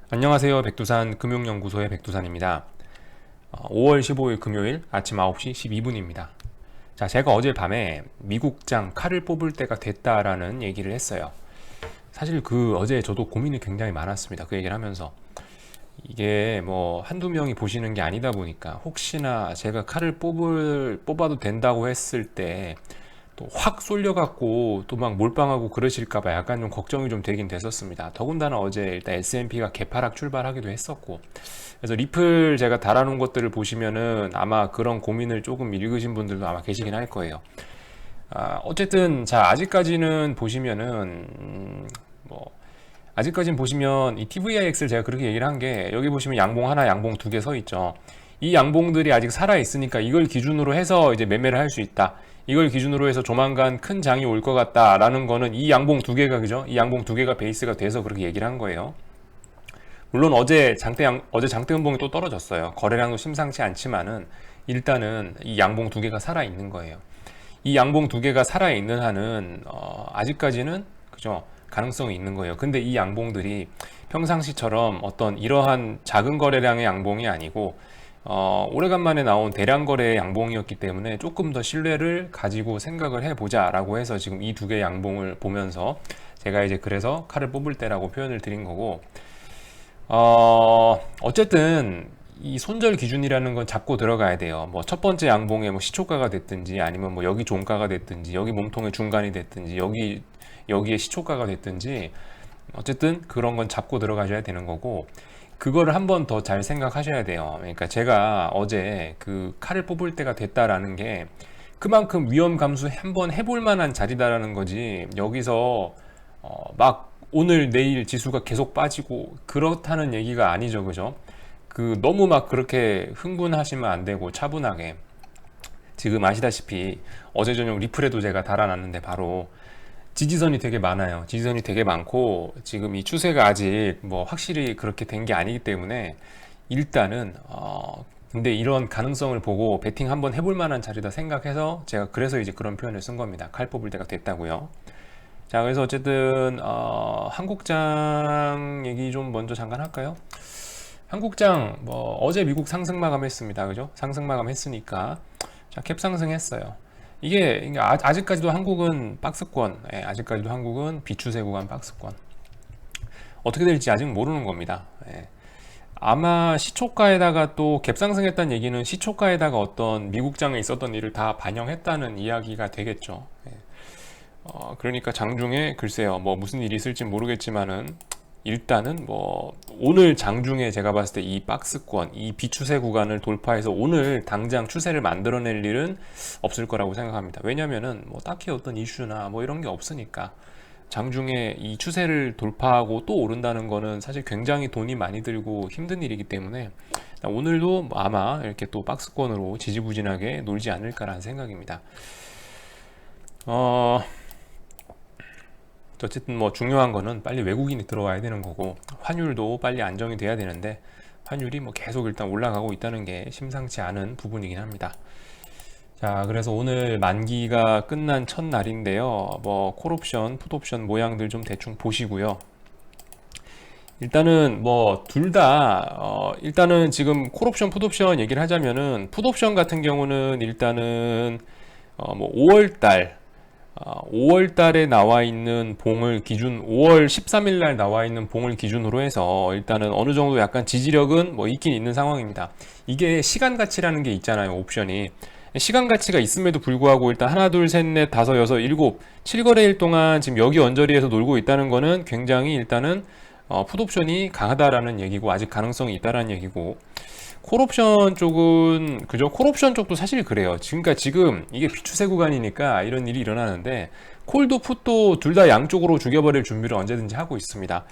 안녕하세요. 백두산 금융연구소의 백두산입니다. 5월 15일 금요일 아침 9시 12분입니다. 자, 제가 어젯밤에 미국장 칼을 뽑을 때가 됐다라는 얘기를 했어요. 사실 어제 저도 고민이 굉장히 많았습니다. 그 얘기를 하면서. 이게 뭐 한두 명이 보시는 게 아니다 보니까 혹시나 제가 칼을 뽑아도 된다고 했을 때 또 확 쏠려갖고 또 막 몰빵하고 그러실까봐 약간 좀 걱정이 좀 되긴 됐었습니다. 더군다나 어제 일단 S&P가 개파락 출발하기도 했었고, 그래서 리플 제가 달아놓은 것들을 보시면은 아마 그런 고민을 조금 읽으신 분들도 아마 계시긴 할 거예요. 어쨌든 자, 아직까지는 보시면은 뭐 아직까지는 보시면 이 TVIX를 제가 그렇게 얘기를 한 게, 여기 보시면 양봉 하나, 양봉 두 개 서 있죠. 이 양봉들이 아직 살아 있으니까 이걸 기준으로 해서 이제 매매를 할 수 있다. 이걸 기준으로 해서 조만간 큰 장이 올 것 같다라는 거는 이 양봉 두 개가, 그죠? 이 양봉 두 개가 베이스가 돼서 그렇게 얘기를 한 거예요. 물론 어제 장대 음봉이 또 떨어졌어요. 거래량도 심상치 않지만은 일단은 이 양봉 두 개가 살아 있는 거예요. 이 양봉 두 개가 살아 있는 한은 아직까지는, 그죠? 가능성이 있는 거예요. 근데 이 양봉들이 평상시처럼 어떤 이러한 작은 거래량의 양봉이 아니고 오래간만에 나온 대량 거래의 양봉이었기 때문에 조금 더 신뢰를 가지고 생각을 해보자 라고 해서 지금 이 두 개의 양봉을 보면서 제가 이제 그래서 칼을 뽑을 때라고 표현을 드린 거고, 어쨌든 이 손절 기준이라는 건 잡고 들어가야 돼요. 뭐 첫 번째 양봉에 뭐 시초가가 됐든지, 아니면 뭐 여기 종가가 됐든지, 여기 몸통의 중간이 됐든지, 여기에 시초가가 됐든지, 어쨌든 그런 건 잡고 들어가셔야 되는 거고, 그거를 한 번 더 잘 생각하셔야 돼요. 그러니까 제가 어제 그 칼을 뽑을 때가 됐다라는 게 그만큼 위험 감수 한번 해볼 만한 자리다라는 거지, 여기서 막 오늘 내일 지수가 계속 빠지고 그렇다는 얘기가 아니죠. 그죠? 너무 막 그렇게 흥분하시면 안 되고, 차분하게. 지금 아시다시피 어제 저녁 리플에도 제가 달아놨는데, 바로 지지선이 되게 많아요. 지지선이 되게 많고, 지금 이 추세가 아직 뭐 확실히 그렇게 된 게 아니기 때문에 일단은 근데 이런 가능성을 보고 베팅 한번 해볼 만한 자리다 생각해서 제가 그래서 이제 그런 표현을 쓴 겁니다. 칼 뽑을 때가 됐다고요. 자, 그래서 어쨌든 한국장 얘기 좀 먼저 잠깐 할까요? 한국장 뭐 어제 미국 상승 마감했습니다. 그죠? 상승 마감했으니까 자, 캡 상승했어요. 이게 아직까지도 한국은 박스권, 아직까지도 한국은 비추세 구간 박스권. 어떻게 될지 아직 모르는 겁니다. 아마 시초가에다가 또 갭상승했다는 얘기는 시초가에다가 어떤 미국장에 있었던 일을 다 반영했다는 이야기가 되겠죠. 그러니까 장중에 글쎄요, 뭐 무슨 일이 있을지 모르겠지만은 일단은 뭐 오늘 장중에 제가 봤을 때 이 박스권, 이 비추세 구간을 돌파해서 오늘 당장 추세를 만들어낼 일은 없을 거라고 생각합니다. 왜냐면은 뭐 딱히 어떤 이슈나 뭐 이런 게 없으니까. 장중에 이 추세를 돌파하고 또 오른다는 거는 사실 굉장히 돈이 많이 들고 힘든 일이기 때문에 오늘도 아마 이렇게 또 박스권으로 지지부진하게 놀지 않을까라는 생각입니다. 어쨌든 뭐 중요한 거는 빨리 외국인이 들어와야 되는 거고, 환율도 빨리 안정이 돼야 되는데 환율이 뭐 계속 일단 올라가고 있다는 게 심상치 않은 부분이긴 합니다. 자, 그래서 오늘 만기가 끝난 첫날인데요. 뭐 콜옵션, 풋옵션 모양들 좀 대충 보시고요. 일단은 뭐 둘 다 일단은 지금 콜옵션, 풋옵션 얘기를 하자면은, 풋옵션 같은 경우는 일단은 뭐 5월 달에 나와 있는 봉을 기준, 5월 13일 날 나와 있는 봉을 기준으로 해서 일단은 어느 정도 약간 지지력은 뭐 있긴 있는 상황입니다. 이게 시간 가치라는 게 있잖아요, 옵션이. 시간 가치가 있음에도 불구하고 일단 하나, 둘, 셋, 넷, 다섯, 여섯, 일곱, 7거래일 동안 지금 여기 언저리에서 놀고 있다는 거는 굉장히 일단은 풋옵션이 강하다라는 얘기고, 아직 가능성이 있다라는 얘기고, 콜옵션 쪽은, 그죠? 콜옵션 쪽도 사실 그래요. 지금 이게 비추세 구간이니까 이런 일이 일어나는데, 콜도 풋도 둘 다 양쪽으로 죽여버릴 준비를 언제든지 하고 있습니다.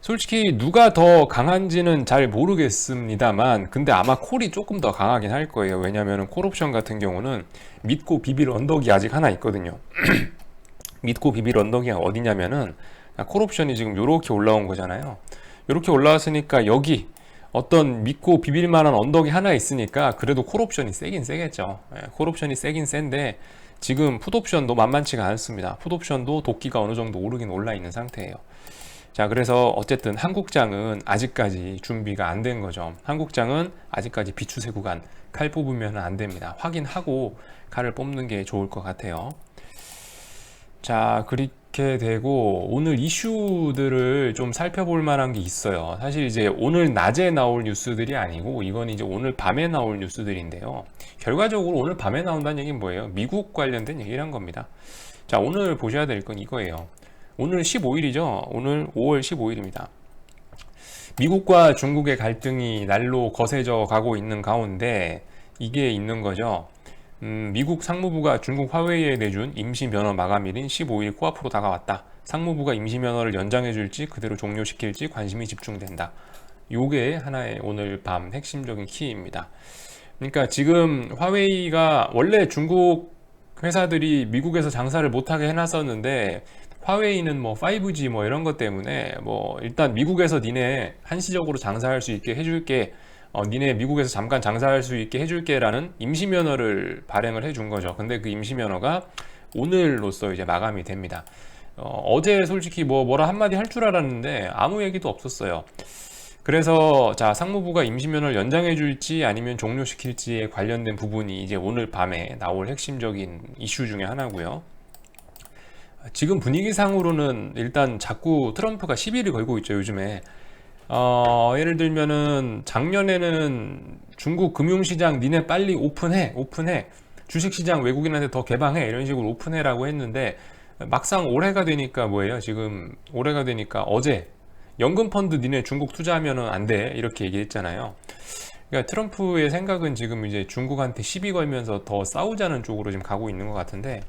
솔직히 누가 더 강한지는 잘 모르겠습니다만, 근데 아마 콜이 조금 더 강하긴 할 거예요. 왜냐면은 콜옵션 같은 경우는 믿고 비빌 언덕이 아직 하나 있거든요. 믿고 비빌 언덕이 어디냐면은, 콜옵션이 지금 요렇게 올라온 거잖아요. 요렇게 올라왔으니까 여기 어떤 믿고 비빌 만한 언덕이 하나 있으니까 그래도 콜옵션이 세긴 세겠죠. 콜옵션이 세긴 센데 지금 풋옵션도 만만치가 않습니다. 풋옵션도 도끼가 어느 정도 오르긴 올라 있는 상태예요. 자, 그래서 어쨌든 한국장은 아직까지 준비가 안 된 거죠. 한국장은 아직까지 비추세 구간 칼 뽑으면 안 됩니다. 확인하고 칼을 뽑는 게 좋을 것 같아요. 자, 그렇게 되고 오늘 이슈들을 좀 살펴볼 만한 게 있어요. 사실 이제 오늘 낮에 나올 뉴스들이 아니고 이건 이제 오늘 밤에 나올 뉴스들인데요. 결과적으로 오늘 밤에 나온다는 얘기는 뭐예요? 미국 관련된 얘기를 한 겁니다. 자, 오늘 보셔야 될 건 이거예요. 오늘 15일이죠. 오늘 5월 15일입니다. 미국과 중국의 갈등이 날로 거세져 가고 있는 가운데 이게 있는 거죠. 미국 상무부가 중국 화웨이에 내준 임시 면허 마감일인 15일 코앞으로 다가왔다. 상무부가 임시 면허를 연장해 줄지 그대로 종료시킬지 관심이 집중된다. 요게 하나의 오늘 밤 핵심적인 키입니다. 그러니까 지금 화웨이가 원래 중국 회사들이 미국에서 장사를 못하게 해놨었는데 화웨이는 뭐 5G 뭐 이런 것 때문에 뭐 일단 미국에서 니네 한시적으로 장사할 수 있게 해줄게, 니네 미국에서 잠깐 장사할 수 있게 해줄게 라는 임시면허를 발행을 해준 거죠. 근데 그 임시면허가 오늘로써 이제 마감이 됩니다. 어제 솔직히 뭐라 한마디 할 줄 알았는데 아무 얘기도 없었어요. 그래서 자, 상무부가 임시면허를 연장해 줄지 아니면 종료시킬지에 관련된 부분이 이제 오늘 밤에 나올 핵심적인 이슈 중에 하나고요. 지금 분위기상으로는 일단 자꾸 트럼프가 시비를 걸고 있죠, 요즘에. 예를 들면은 작년에는 중국 금융시장 니네 빨리 오픈해 주식시장 외국인한테 더 개방해 이런 식으로 오픈해라고 했는데 막상 올해가 되니까 뭐예요? 지금 올해가 되니까 어제 연금펀드 니네 중국 투자하면은 안 돼 이렇게 얘기했잖아요. 그러니까 트럼프의 생각은 지금 이제 중국한테 시비 걸면서 더 싸우자는 쪽으로 지금 가고 있는 것 같은데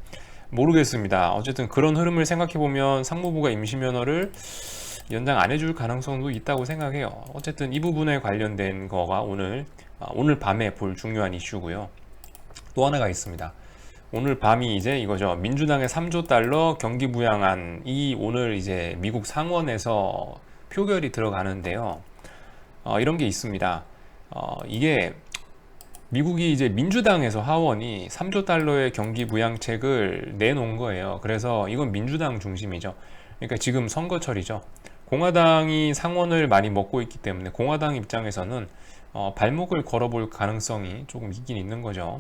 모르겠습니다. 어쨌든 그런 흐름을 생각해 보면 상무부가 임시면허를 연장 안 해줄 가능성도 있다고 생각해요. 어쨌든 이 부분에 관련된 거가 오늘 밤에 볼 중요한 이슈고요. 또 하나가 있습니다. 오늘 밤이 이제 이거죠. 민주당의 3조 달러 경기 부양안이 오늘 이제 미국 상원에서 표결이 들어가는데요. 이런 게 있습니다. 이게 미국이 이제 민주당에서 하원이 3조 달러의 경기 부양책을 내놓은 거예요. 그래서 이건 민주당 중심이죠. 그러니까 지금 선거철이죠. 공화당이 상원을 많이 먹고 있기 때문에 공화당 입장에서는 발목을 걸어볼 가능성이 조금 있긴 있는 거죠.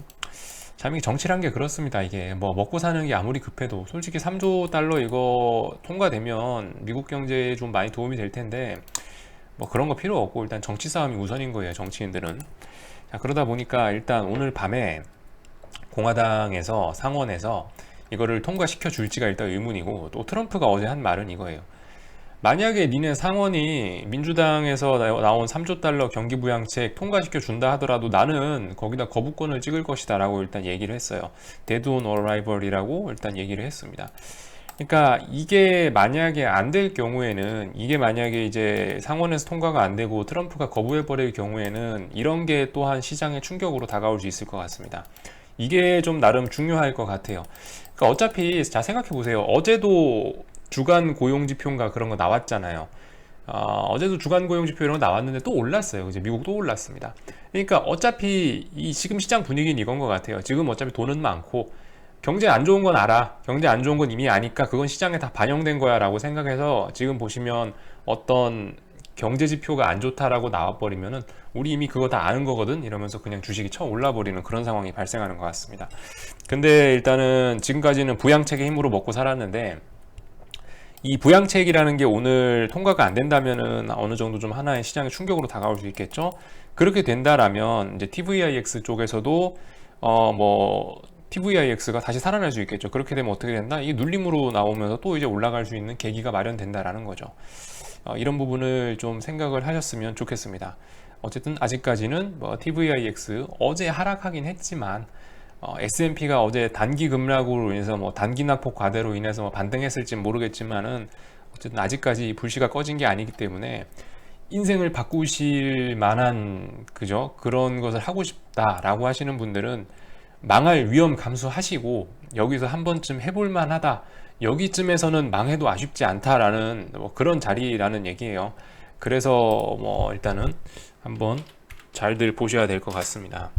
참 이게 정치란 게 그렇습니다. 이게 뭐 먹고 사는 게 아무리 급해도 솔직히 3조 달러 이거 통과되면 미국 경제에 좀 많이 도움이 될 텐데 뭐 그런 거 필요 없고 일단 정치 싸움이 우선인 거예요, 정치인들은. 자, 그러다 보니까 일단 오늘 밤에 공화당에서 상원에서 이거를 통과시켜 줄지가 일단 의문이고, 또 트럼프가 어제 한 말은 이거예요. 만약에 니네 상원이 민주당에서 나온 3조 달러 경기부양책 통과시켜 준다 하더라도 나는 거기다 거부권을 찍을 것이다 라고 일단 얘기를 했어요. Dead on arrival 이라고 일단 얘기를 했습니다. 그러니까 이게 만약에 안 될 경우에는, 이게 만약에 이제 상원에서 통과가 안 되고 트럼프가 거부해 버릴 경우에는 이런 게 또한 시장의 충격으로 다가올 수 있을 것 같습니다. 이게 좀 나름 중요할 것 같아요. 그러니까 어차피 자, 생각해 보세요. 어제도 주간 고용지표인가 그런 거 나왔잖아요. 어제도 주간 고용지표 이런 거 나왔는데 또 올랐어요. 이제 미국 또 올랐습니다. 그러니까 어차피 이 지금 시장 분위기는 이건 것 같아요. 지금 어차피 돈은 많고 경제 안 좋은 건 알아. 경제 안 좋은 건 이미 아니까 그건 시장에 다 반영된 거야 라고 생각해서 지금 보시면 어떤 경제 지표가 안 좋다라고 나와버리면은 우리 이미 그거 다 아는 거거든 이러면서 그냥 주식이 쳐 올라버리는 그런 상황이 발생하는 것 같습니다. 근데 일단은 지금까지는 부양책의 힘으로 먹고 살았는데, 이 부양책이라는 게 오늘 통과가 안 된다면은 어느 정도 좀 하나의 시장의 충격으로 다가올 수 있겠죠. 그렇게 된다라면 이제 TVIX 쪽에서도 TVIX가 다시 살아날 수 있겠죠. 그렇게 되면 어떻게 된다? 이게 눌림으로 나오면서 또 이제 올라갈 수 있는 계기가 마련된다라는 거죠. 이런 부분을 좀 생각을 하셨으면 좋겠습니다. 어쨌든 아직까지는 TVIX 어제 하락하긴 했지만 S&P가 어제 단기 급락으로 인해서 단기 낙폭 과대로 인해서 반등했을지 모르겠지만은 어쨌든 아직까지 불씨가 꺼진 게 아니기 때문에 인생을 바꾸실 만한 그런 것을 하고 싶다라고 하시는 분들은 망할 위험 감수하시고 여기서 한 번쯤 해볼 만하다, 여기쯤에서는 망해도 아쉽지 않다라는 그런 자리라는 얘기예요. 그래서 일단은 한번 잘들 보셔야 될 것 같습니다.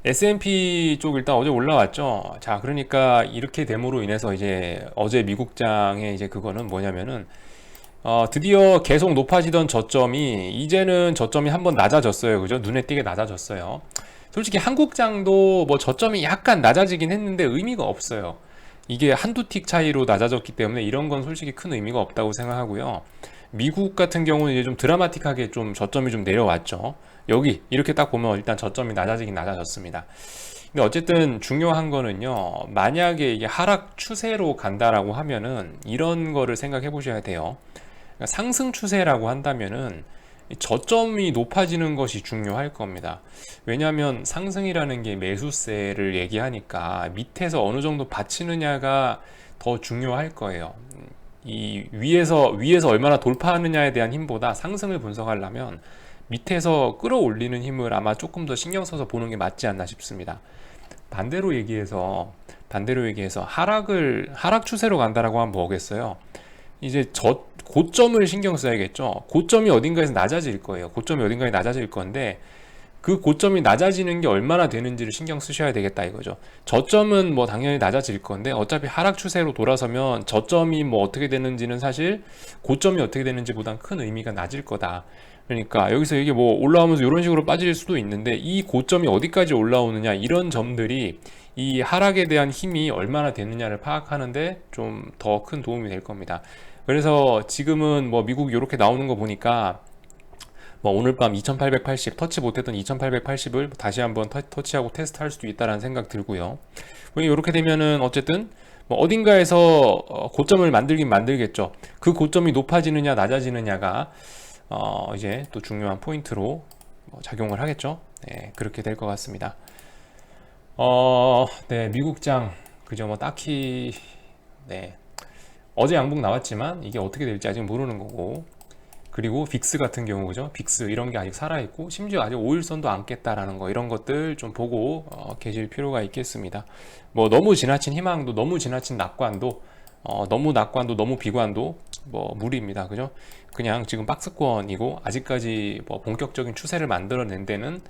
S&P 쪽 일단 어제 올라왔죠. 자, 그러니까 이렇게 됨으로 인해서 이제 어제 미국장의 이제 그거는 뭐냐면은 드디어 계속 높아지던 저점이 이제는 저점이 한번 낮아졌어요. 그죠? 눈에 띄게 낮아졌어요. 솔직히 한국장도 뭐 저점이 약간 낮아지긴 했는데 의미가 없어요. 이게 한두 틱 차이로 낮아졌기 때문에 이런 건 솔직히 큰 의미가 없다고 생각하고요. 미국 같은 경우는 이제 좀 드라마틱하게 좀 저점이 좀 내려왔죠. 여기 이렇게 딱 보면 일단 저점이 낮아지긴 낮아졌습니다. 근데 어쨌든 중요한 거는요. 만약에 이게 하락 추세로 간다라고 하면은 이런 거를 생각해 보셔야 돼요. 그러니까 상승 추세라고 한다면은 저점이 높아지는 것이 중요할 겁니다. 왜냐하면 상승이라는 게 매수세를 얘기하니까 밑에서 어느 정도 받치느냐가 더 중요할 거예요. 이 위에서 얼마나 돌파하느냐에 대한 힘보다 상승을 분석하려면 밑에서 끌어올리는 힘을 아마 조금 더 신경 써서 보는 게 맞지 않나 싶습니다. 반대로 얘기해서 하락 추세로 간다라고 하면 뭐겠어요? 이제 저 고점을 신경 써야겠죠. 고점이 어딘가에서 낮아질 거예요. 고점이 어딘가에 낮아질 건데 그 고점이 낮아지는 게 얼마나 되는지를 신경 쓰셔야 되겠다 이거죠. 저점은 뭐 당연히 낮아질 건데 어차피 하락 추세로 돌아서면 저점이 뭐 어떻게 되는지는 사실 고점이 어떻게 되는지보단 큰 의미가 낮을 거다. 그러니까 여기서 이게 뭐 올라오면서 이런 식으로 빠질 수도 있는데 이 고점이 어디까지 올라오느냐 이런 점들이 이 하락에 대한 힘이 얼마나 되느냐를 파악하는데 좀 더 큰 도움이 될 겁니다. 그래서 지금은 뭐 미국 이렇게 나오는 거 보니까 뭐 오늘 밤 2880 터치 못했던 2880을 다시 한번 터치하고 테스트할 수도 있다라는 생각 들고요. 이렇게 되면은 어쨌든 뭐 어딘가에서 고점을 만들긴 만들겠죠. 그 고점이 높아지느냐 낮아지느냐가 이제 또 중요한 포인트로 작용을 하겠죠. 네, 그렇게 될 것 같습니다. 네, 미국장 그죠? 뭐 딱히 네, 어제 양봉 나왔지만 이게 어떻게 될지 아직 모르는 거고. 그리고 빅스 같은 경우 그죠? 빅스 이런 게 아직 살아있고 심지어 아직 5일선도 안 깼다라는 거 이런 것들 좀 보고 계실 필요가 있겠습니다. 뭐 너무 지나친 희망도 너무 지나친 낙관도 너무 낙관도 너무 비관도 뭐 무리입니다. 그죠? 그냥 지금 박스권이고 아직까지 뭐 본격적인 추세를 만들어낸 데는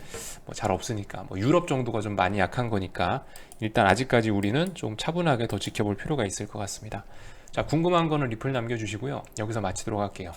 뭐 잘 없으니까 뭐 유럽 정도가 좀 많이 약한 거니까 일단 아직까지 우리는 좀 차분하게 더 지켜볼 필요가 있을 것 같습니다. 자, 궁금한 거는 리플 남겨주시고요. 여기서 마치도록 할게요.